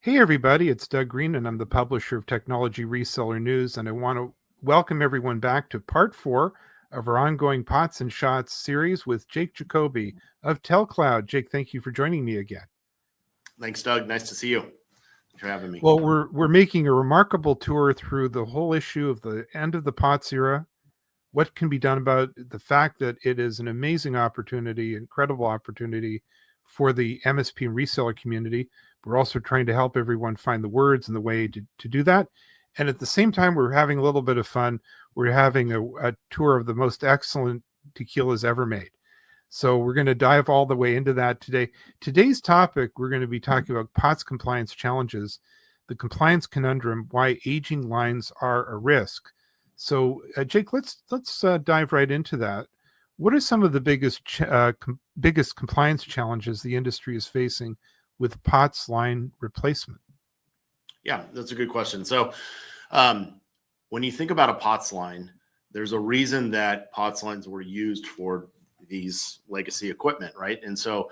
Hey, everybody, it's Doug Green, and I'm the publisher of Technology Reseller News. And I want to welcome everyone back to part 4 of our ongoing Pots and Shots series with Jake Jacoby of TelCloud. Jake, thank you for joining me again. Thanks, Doug. Nice to see you. Thanks for having me. Well, we're making a remarkable tour through the whole issue of the end of the POTS era, what can be done about the fact that it is an amazing opportunity, incredible opportunity for the MSP and reseller community. We're also trying to help everyone find the words and the way to do that. And at the same time, we're having a little bit of fun. We're having a tour of the most excellent tequilas ever made. So we're going to dive all the way into that today. Today's topic, we're going to be talking about POTS compliance challenges, the compliance conundrum, why aging lines are a risk. So, Jake, let's dive right into that. What are some of the biggest compliance challenges the industry is facing with POTS line replacement? Yeah, that's a good question. So, when you think about a POTS line, there's a reason that POTS lines were used for these legacy equipment, right? And so,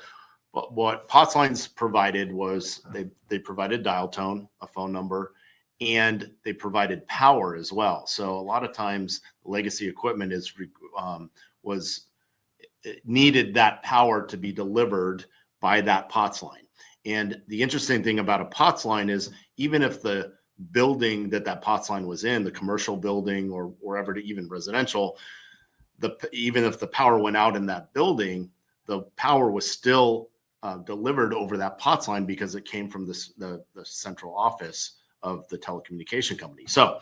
what POTS lines provided was they provided dial tone, a phone number, and they provided power as well. So a lot of times, legacy equipment needed that power to be delivered by that POTS line. And the interesting thing about a POTS line is even if the building that POTS line was in, the commercial building or wherever, even residential, even if the power went out in that building, the power was still delivered over that POTS line because it came from the central office of the telecommunication company. So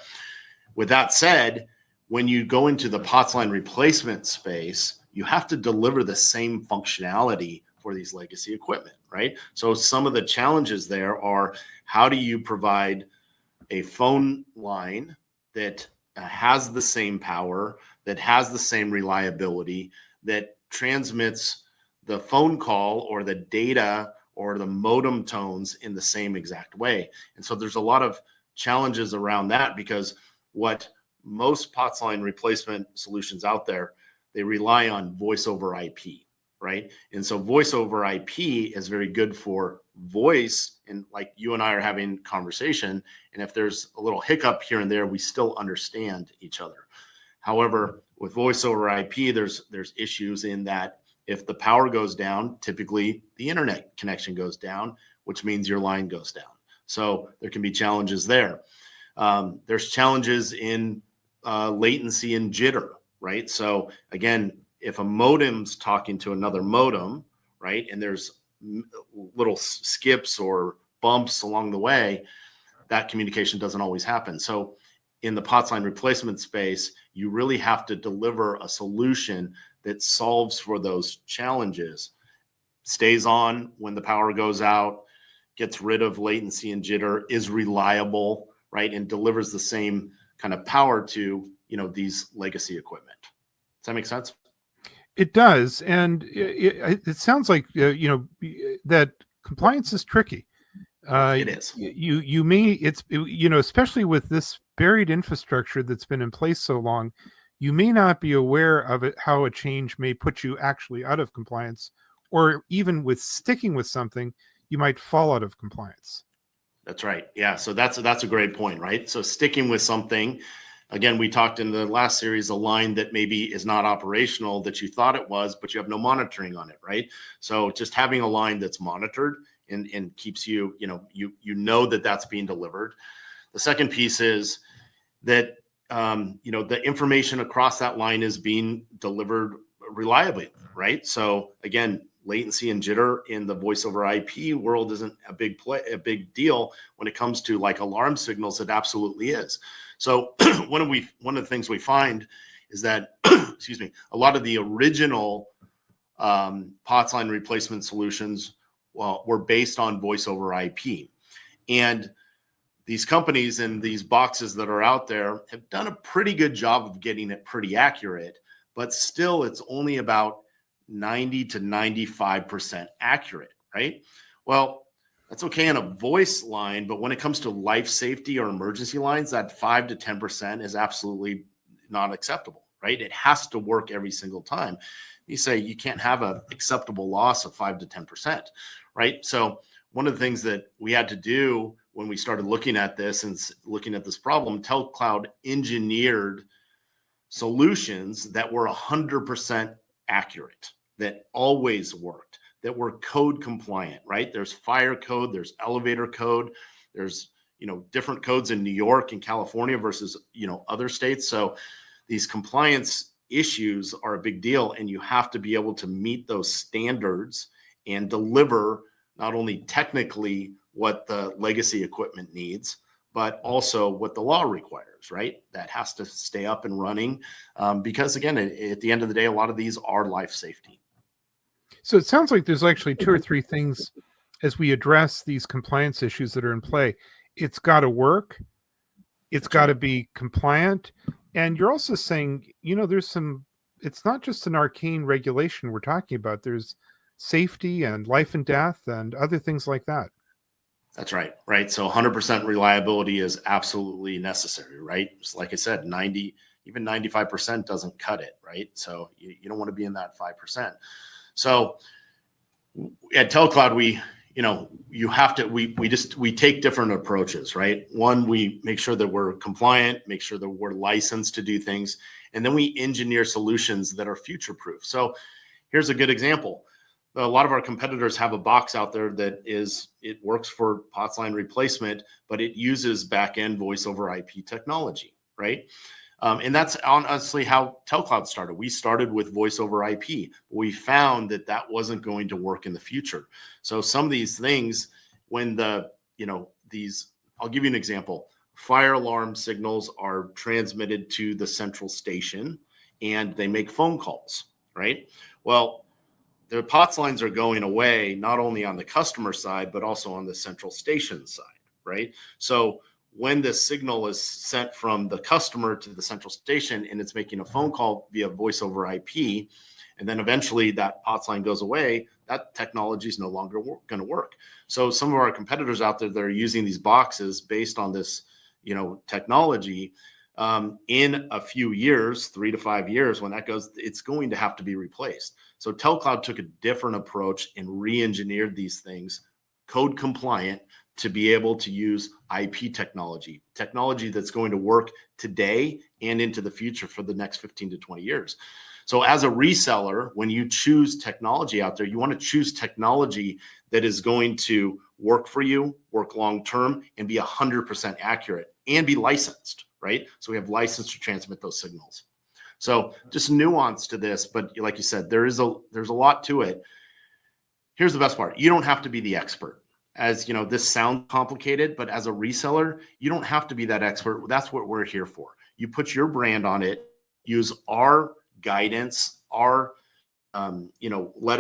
with that said, when you go into the POTS line replacement space, you have to deliver the same functionality for these legacy equipment, right? So some of the challenges there are, how do you provide a phone line that has the same power, that has the same reliability, that transmits the phone call or the data or the modem tones in the same exact way? And so there's a lot of challenges around that, because what most POTS line replacement solutions out there, they rely on voice over IP, right? And so voice over IP is very good for voice, and like you and I are having conversation, and if there's a little hiccup here and there, we still understand each other. However, with voice over IP, there's issues in that if the power goes down, typically the internet connection goes down, which means your line goes down. So there can be challenges there. There's challenges in latency and jitter, right? So again, if a modem's talking to another modem, right, and there's little skips or bumps along the way, that communication doesn't always happen. So in the POTS line replacement space, you really have to deliver a solution that solves for those challenges, stays on when the power goes out, gets rid of latency and jitter, is reliable, right, and delivers the same kind of power to, these legacy equipment. Does that make sense? It does, and it sounds like that compliance is tricky. It is. You may, especially with this buried infrastructure that's been in place so long, you may not be aware of it, how a change may put you actually out of compliance, or even with sticking with something, you might fall out of compliance. That's right. Yeah. So that's a great point, right? So sticking with something, again, we talked in the last series, a line that maybe is not operational that you thought it was, but you have no monitoring on it, right? So just having a line that's monitored and keeps you know that that's being delivered. The second piece is that the information across that line is being delivered reliably, right? So again, latency and jitter in the voice over IP world isn't a big deal. When it comes to like alarm signals, it absolutely is. So one of the things we find is that excuse me, a lot of the original POTS line replacement solutions were based on voice over IP, and these companies and these boxes that are out there have done a pretty good job of getting it pretty accurate, but still it's only about 90 to 95% accurate, right? Well, that's okay in a voice line, but when it comes to life safety or emergency lines, that 5 to 10% is absolutely not acceptable, right? It has to work every single time. You say you can't have an acceptable loss of 5 to 10%, right? So one of the things that we had to do when we started looking at this and looking at this problem, TelCloud engineered solutions that were 100% accurate, that always worked, that were code compliant, right? There's fire code, there's elevator code, there's, different codes in New York and California versus, other states. So these compliance issues are a big deal, and you have to be able to meet those standards and deliver not only technically what the legacy equipment needs, but also what the law requires, right? That has to stay up and running because, again, at the end of the day, a lot of these are life safety. So it sounds like there's actually 2 or 3 things as we address these compliance issues that are in play. It's got to work. It's got to be compliant. And you're also saying, it's not just an arcane regulation we're talking about. There's safety and life and death and other things like that. That's right. Right. So 100% reliability is absolutely necessary, right? Just like I said, even 95% doesn't cut it, right? So you don't want to be in that 5%. So at TelCloud, we take different approaches, right? One, we make sure that we're compliant, make sure that we're licensed to do things, and then we engineer solutions that are future-proof. So here's a good example. A lot of our competitors have a box out there it works for POTS line replacement, but it uses back-end voice over IP technology, right? And that's honestly how TelCloud started. We started with voice over IP. We found that wasn't going to work in the future. So some of these things, I'll give you an example. Fire alarm signals are transmitted to the central station and they make phone calls, right? Well, the POTS lines are going away, not only on the customer side, but also on the central station side, right? So when the signal is sent from the customer to the central station and it's making a phone call via voice over IP, and then eventually that POTS line goes away, that technology is no longer going to work. So some of our competitors out there that are using these boxes based on this, technology, in a few years, 3 to 5 years, when that goes, it's going to have to be replaced. So TelCloud took a different approach and re-engineered these things, code compliant, to be able to use IP technology that's going to work today and into the future for the next 15 to 20 years. So as a reseller, when you choose technology out there, you want to choose technology that is going to work for you, work long-term, and be 100% accurate and be licensed, right? So we have license to transmit those signals. So just nuance to this, but like you said, there's a lot to it. Here's the best part. You don't have to be the expert. As you know, this sounds complicated, but as a reseller, you don't have to be that expert. That's what we're here for. You put your brand on it, use our guidance, let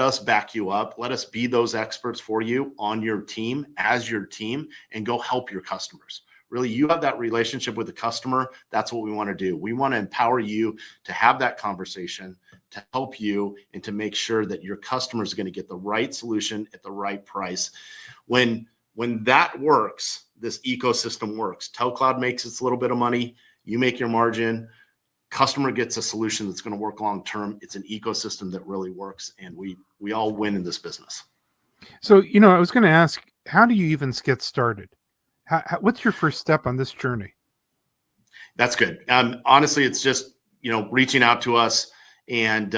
us back you up. Let us be those experts for you on your team, as your team, and go help your customers. Really, you have that relationship with the customer. That's what we want to do. We want to empower you to have that conversation, to help you, and to make sure that your customers are going to get the right solution at the right price. When that works, this ecosystem works. TelCloud makes its little bit of money. You make your margin. Customer gets a solution that's going to work long term. It's an ecosystem that really works, and we all win in this business. So, I was going to ask, how do you even get started? What's your first step on this journey? That's good. Honestly, it's just reaching out to us and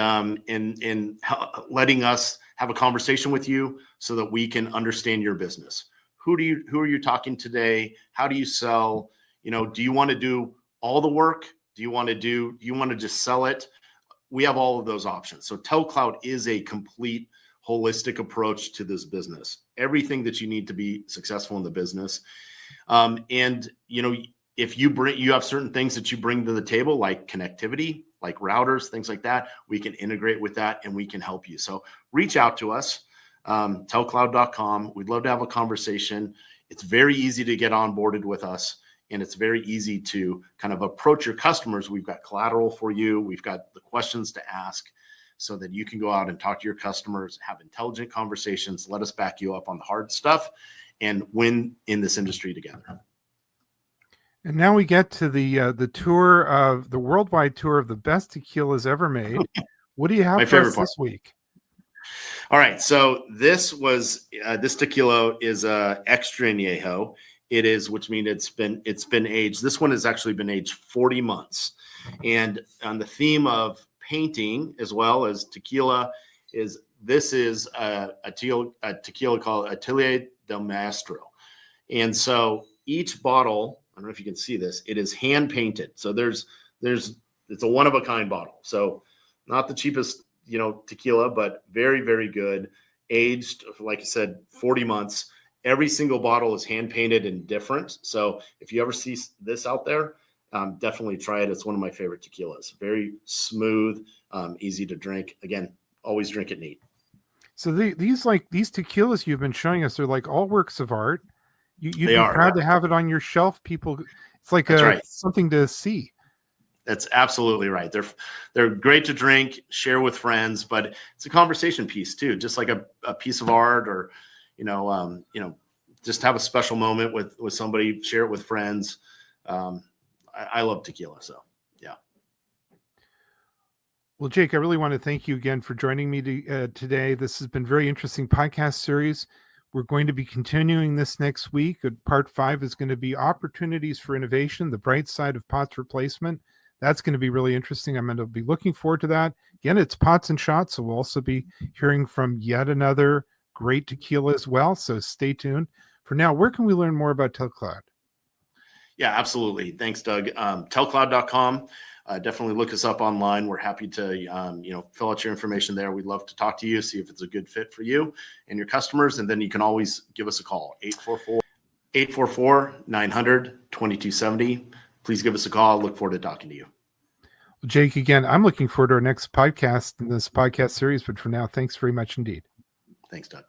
letting us have a conversation with you so that we can understand your business. Who are you talking today? How do you sell? Do you want to do all the work? Do you want to just sell it? We have all of those options. So TelCloud is a complete holistic approach to this business. Everything that you need to be successful in the business. If you have certain things that you bring to the table, like connectivity, like routers, things like that, we can integrate with that and we can help you. So reach out to us, telcloud.com. We'd love to have a conversation. It's very easy to get onboarded with us, and it's very easy to kind of approach your customers. We've got collateral for you. We've got the questions to ask so that you can go out and talk to your customers, have intelligent conversations, let us back you up on the hard stuff, and win in this industry together. And now we get to the tour of the worldwide tour of the best tequilas ever made. What do you have for us this week? All right. So this was this tequila is extra añejo. It is, which means it's been aged. This one has actually been aged 40 months. And on the theme of painting as well as tequila, is this is a tequila called Atelier del Maestro. And so each bottle, I don't know if you can see this, it is hand painted. So it's a one of a kind bottle. So not the cheapest, tequila, but very, very good. Aged, like I said, 40 months. Every single bottle is hand painted and different. So if you ever see this out there, definitely try it. It's one of my favorite tequilas. Very smooth, easy to drink. Again, always drink it neat. So these tequilas you've been showing us are like all works of art. You'd They be are. proud to have it on your shelf. People, it's like That's right. something to see. That's absolutely right. They're great to drink, share with friends, but it's a conversation piece too, just like a piece of art, or just have a special moment with somebody, share it with friends. I love tequila, so yeah. Well, Jake, I really want to thank you again for joining me today. This has been a very interesting podcast series. We're going to be continuing this next week. Part 5 is going to be opportunities for innovation, the bright side of POTS replacement. That's going to be really interesting. I'm going to be looking forward to that. Again, it's Pots and Shots, so we'll also be hearing from yet another great tequila as well, so stay tuned. For now, where can we learn more about TelCloud? Yeah, absolutely. Thanks, Doug. Telcloud.com. Definitely look us up online. We're happy to, fill out your information there. We'd love to talk to you, see if it's a good fit for you and your customers. And then you can always give us a call, 844-900-2270. Please give us a call. Look forward to talking to you. Well, Jake, again, I'm looking forward to our next podcast in this podcast series. But for now, thanks very much indeed. Thanks, Doug.